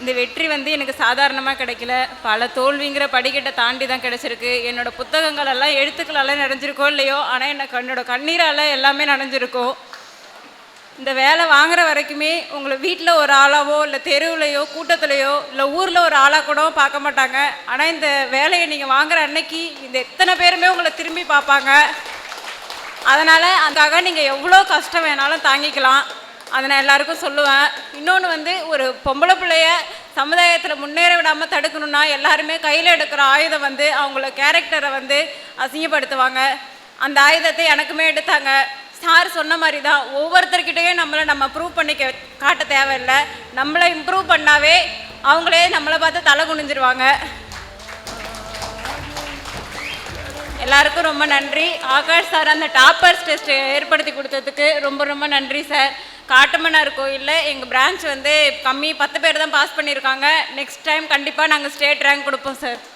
இந்த வெற்றி வந்து எனக்கு சாதாரணமாக கிடைக்கல. பல தோல்விங்கிற படிக்கட்டை தாண்டி தான் கிடைச்சிருக்கு. என்னோட புத்தகங்கள் எல்லாம் எழுத்துக்களால் நிறைஞ்சிருக்கோ இல்லையோ, ஆனால் என்னோட கண்ணீரால் எல்லாமே நனைஞ்சிருக்கும். இந்த வேலை வாங்குற வரைக்குமே உங்களை வீட்டில் ஒரு ஆளாவோ இல்லை தெருவுலையோ கூட்டத்துலையோ இல்லை ஊரில் ஒரு ஆளாக கூட பார்க்க மாட்டாங்க. ஆனால் இந்த வேலையை நீங்கள் வாங்குற அன்னைக்கு இந்த எத்தனை பேருமே உங்களை திரும்பி பார்ப்பாங்க. அதனால் அதுக்காக நீங்கள் எவ்வளோ கஷ்டம் வேணாலும் தாங்கிக்கலாம். அதை நான் எல்லாருக்கும் சொல்லுவேன். இன்னொன்று வந்து ஒரு பொம்பளை பிள்ளைய சமுதாயத்தில் முன்னேற விடாமல் தடுக்கணுன்னா எல்லாருமே கையில் எடுக்கிற ஆயுதம் வந்து அவங்கள கேரக்டரை வந்து அசிங்கப்படுத்துவாங்க. அந்த ஆயுதத்தை எனக்குமே எடுத்தாங்க. சார் சொன்ன மாதிரி தான் ஒவ்வொருத்தர்கிட்டையும் நம்ம ப்ரூவ் பண்ணிக்க காட்ட தேவையில்லை. நம்மளை இம்ப்ரூவ் பண்ணாவே அவங்களே நம்மளை பார்த்து தலை குனிஞ்சிருவாங்க. எல்லாருக்கும் ரொம்ப நன்றி. ஆகாஷ் சார் அந்த டாப்பர்ஸ் டெஸ்ட் ஏற்படுத்தி கொடுத்ததுக்கு ரொம்ப ரொம்ப நன்றி சார். காட்டுமன்னார் கோயிலில் எங்கள் பிரான்ச் வந்து கம்மி 10 பேர் தான் பாஸ் பண்ணியிருக்காங்க. நெக்ஸ்ட் டைம் கண்டிப்பாக நாங்கள் ஸ்டேட் ரேங்க் கொடுப்போம் சார்.